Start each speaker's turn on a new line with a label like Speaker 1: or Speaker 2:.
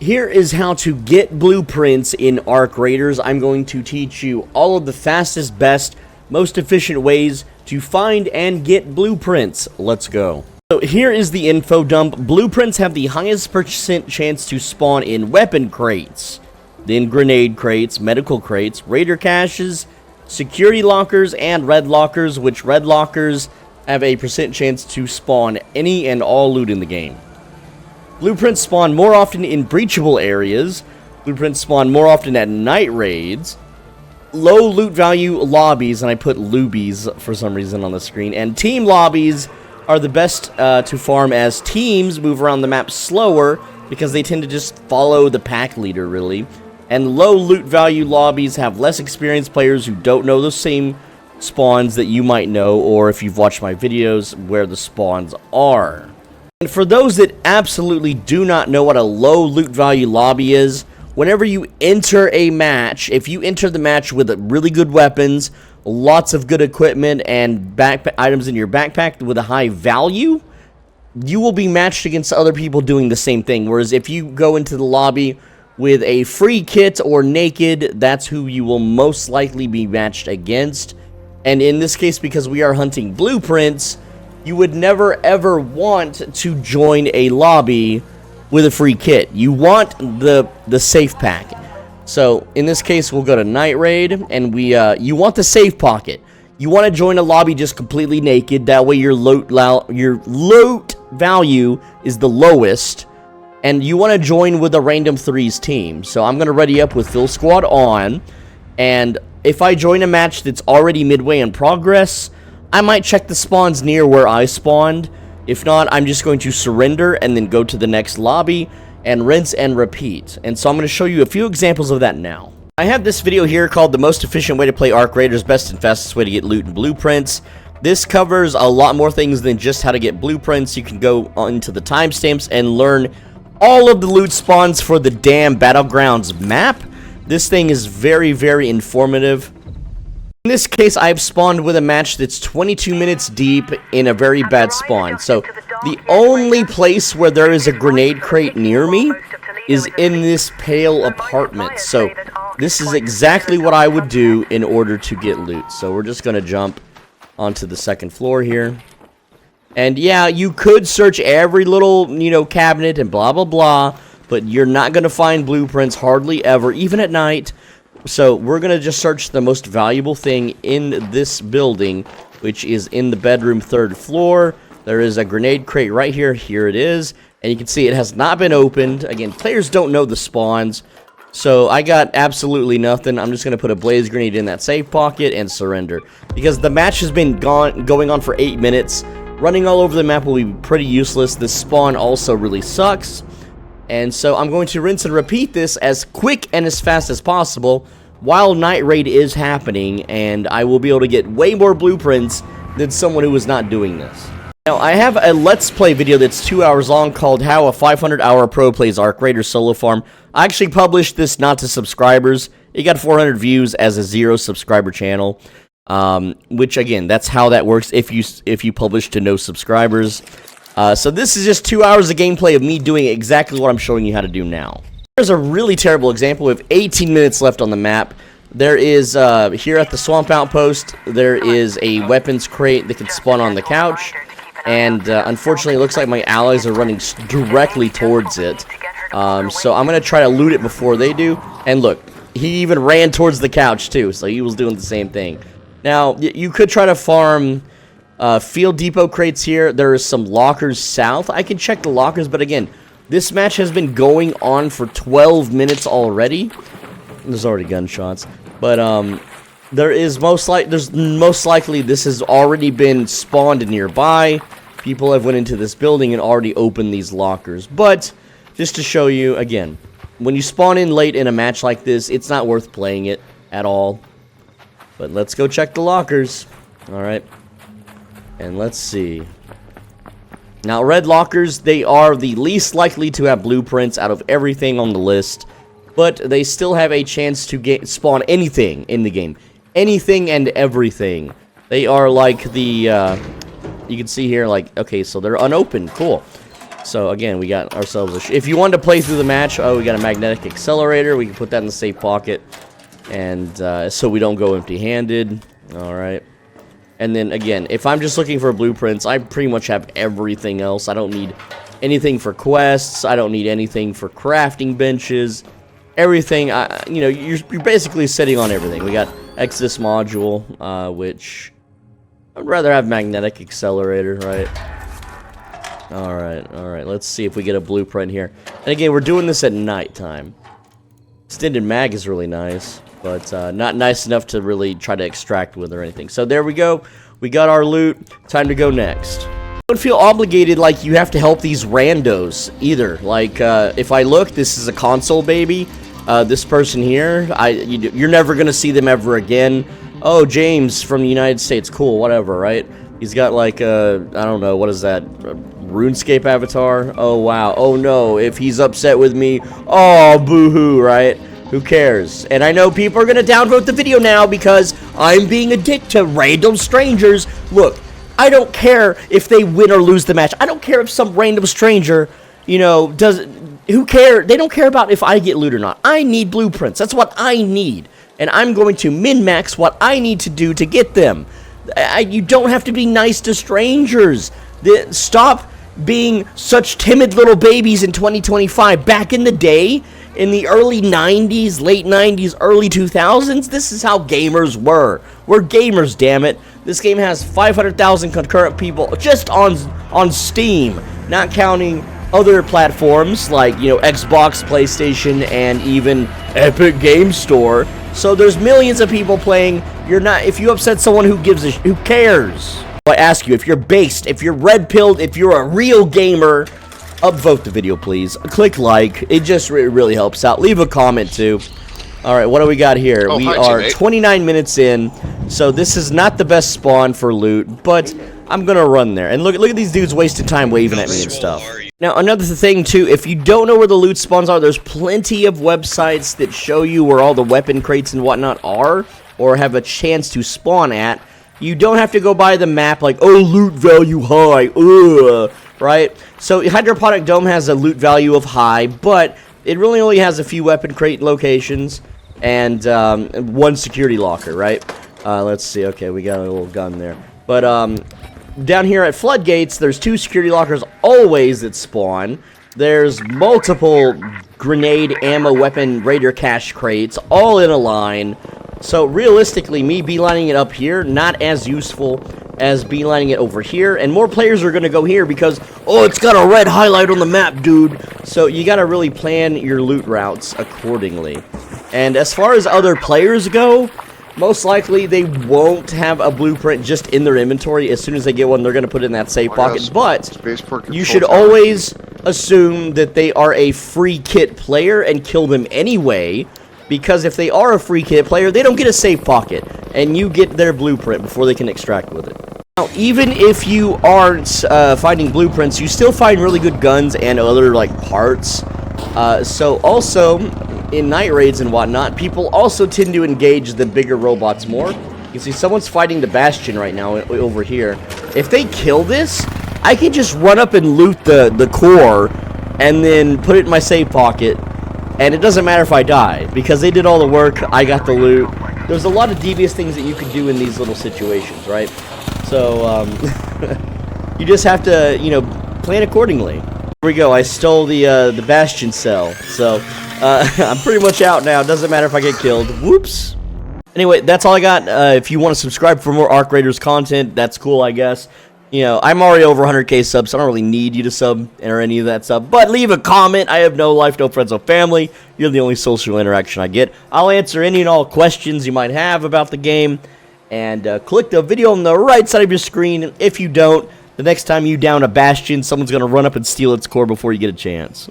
Speaker 1: here is how to get blueprints in Arc Raiders. I'm going to teach you all of the fastest, best, most efficient ways to find and get blueprints. Let's go. So here is the info dump. Blueprints have the highest % chance to spawn in weapon crates, then grenade crates, medical crates, raider caches, security lockers, and red lockers, which red lockers have a % chance to spawn any and all loot in the game. Blueprints spawn more often in breachable areas. Blueprints spawn more often at night raids. Low loot value lobbies, and I put loobies for some reason on the screen, and team lobbies are the best to farm, as teams move around the map slower because they tend to just follow the pack leader, really. And low loot value lobbies have less experienced players who don't know the same spawns that you might know, or if you've watched my videos, where the spawns are. And for those that absolutely do not know what a low loot value lobby is, whenever you enter a match, if you enter the match with really good weapons, lots of good equipment, and items in your backpack with a high value, you will be matched against other people doing the same thing. Whereas if you go into the lobby with a free kit or naked, that's who you will most likely be matched against. And in this case, because we are hunting blueprints, you would never ever want to join a lobby with a free kit. You want the safe pack. So in this case, we'll go to night raid, and you want the safe pocket. You want to join a lobby just completely naked. That way your loot value is the lowest, and you want to join with a random threes team. So I'm gonna ready up with Fill Squad on, and if I join a match that's already midway in progress, I might check the spawns near where I spawned. If not, I'm just going to surrender and then go to the next lobby and rinse and repeat. And so I'm going to show you a few examples of that now. I have this video here called The Most Efficient Way to Play Arc Raiders, Best and Fastest Way to Get Loot and Blueprints. This covers a lot more things than just how to get blueprints. You can go into the timestamps and learn all of the loot spawns for the damn Battlegrounds map. This thing is very, very informative. In this case, I've spawned with a match that's 22 minutes deep in a very bad spawn. So the only place where there is a grenade crate near me is in this pale apartment. So this is exactly what I would do in order to get loot. So we're just going to jump onto the second floor here. And yeah, you could search every little, cabinet and blah, blah, blah. But you're not going to find blueprints hardly ever, even at night. So we're going to just search the most valuable thing in this building, which is in the bedroom 3rd floor. There is a grenade crate right here. Here it is. And you can see it has not been opened. Again, players don't know the spawns. So I got absolutely nothing. I'm just going to put a blaze grenade in that safe pocket and surrender. Because the match has been going on for 8 minutes. Running all over the map will be pretty useless. The spawn also really sucks. And so I'm going to rinse and repeat this as quick and as fast as possible while night raid is happening, and I will be able to get way more blueprints than someone who is not doing this. Now, I have a Let's Play video that's 2 hours long called How a 500-Hour Pro Plays Arc Raiders Solo Farm. I actually published this not to subscribers. It got 400 views as a 0 subscriber channel, which, again, that's how that works if you publish to no subscribers. So this is just 2 hours of gameplay of me doing exactly what I'm showing you how to do now. Here's a really terrible example. We have 18 minutes left on the map. There is, here at the Swamp Outpost, there is a weapons crate that can spawn on the couch. And unfortunately, it looks like my allies are running directly towards it. So I'm going to try to loot it before they do. And look, he even ran towards the couch too, so he was doing the same thing. Now, you could try to farm field depot crates here. There are some lockers south. I can check the lockers, but again, this match has been going on for 12 minutes already. There's already gunshots, but there's most likely this has already been spawned nearby. People have went into this building and already opened these lockers. But just to show you again, when you spawn in late in a match like this, it's not worth playing it at all. But let's go check the lockers. All right. And let's see. Now, red lockers, they are the least likely to have blueprints out of everything on the list, but they still have a chance to spawn anything in the game. Anything and everything. They are like the, you can see here, like, okay, so they're unopened. Cool. So again, we got ourselves if you wanted to play through the match, oh, we got a magnetic accelerator. We can put that in the safe pocket, and so we don't go empty-handed. All right. And then again, if I'm just looking for blueprints, I pretty much have everything else. I don't need anything for quests. I don't need anything for crafting benches. Everything, you know, you're basically sitting on everything. We got Exodus module, which I'd rather have magnetic accelerator, right? All right. Let's see if we get a blueprint here. And again, we're doing this at nighttime. Extended mag is really nice, but not nice enough to really try to extract with or anything. So there we go. We got our loot. Time to go next. Don't feel obligated like you have to help these randos either. Like if I look, this is a console baby. This person here, you're never gonna see them ever again. Oh, James from the United States, cool, whatever, right? He's got like I don't know, what is that? RuneScape avatar? Oh wow. Oh no, if he's upset with me, oh boo-hoo, right? Who cares? And I know people are gonna downvote the video now because I'm being a dick to random strangers. Look, I don't care if they win or lose the match. I don't care if some random stranger, you know, who care? They don't care about if I get loot or not. I need blueprints. That's what I need. And I'm going to min-max what I need to do to get them. You don't have to be nice to strangers. Stop being such timid little babies in 2025. Back in the day, in the early 90s, late 90s, early 2000s, this is how gamers were. We're gamers, damn it. This game has 500,000 concurrent people just on Steam, not counting other platforms like, you know, Xbox, PlayStation, and even Epic Games Store. So there's millions of people playing. If you upset someone, who cares? I ask you, if you're based, if you're red-pilled, if you're a real gamer, upvote the video, please. Click like. It just really helps out. Leave a comment, too. Alright, what do we got here? We are 29 minutes in, so this is not the best spawn for loot, but I'm gonna run there. And look at these dudes wasting time waving at me and stuff. Now, another thing, too, if you don't know where the loot spawns are, there's plenty of websites that show you where all the weapon crates and whatnot are, or have a chance to spawn at. You don't have to go by the map like, oh, loot value high, right? So, Hydroponic Dome has a loot value of high, but it really only has a few weapon crate locations and one security locker, right? Let's see, okay, we got a little gun there. But, down here at Floodgates, there's 2 security lockers always that spawn. There's multiple grenade, ammo, weapon, raider cache crates, all in a line. So realistically, me beelining it up here, not as useful as beelining it over here. And more players are going to go here because, oh, it's got a red highlight on the map, dude. So you got to really plan your loot routes accordingly. And as far as other players go, most likely they won't have a blueprint just in their inventory. As soon as they get one, they're going to put it in that safe pocket. But you should always assume that they are a free kit player and kill them anyway. Because if they are a free kit player, they don't get a safe pocket. And you get their blueprint before they can extract with it. Now, even if you aren't finding blueprints, you still find really good guns and other, like, parts. So also, in night raids and whatnot, people also tend to engage the bigger robots more. You see, someone's fighting the Bastion right now over here. If they kill this, I can just run up and loot the core and then put it in my safe pocket. And it doesn't matter if I die, because they did all the work, I got the loot. There's a lot of devious things that you can do in these little situations, right? So, you just have to, you know, plan accordingly. Here we go, I stole the Bastion cell, so, I'm pretty much out now. Doesn't matter if I get killed. Whoops. Anyway, that's all I got. If you want to subscribe for more Arc Raiders content, that's cool, I guess. You know, I'm already over 100k subs, so I don't really need you to sub or any of that stuff. But leave a comment. I have no life, no friends, no family. You're the only social interaction I get. I'll answer any and all questions you might have about the game. And click the video on the right side of your screen. If you don't, the next time you down a Bastion, someone's going to run up and steal its core before you get a chance.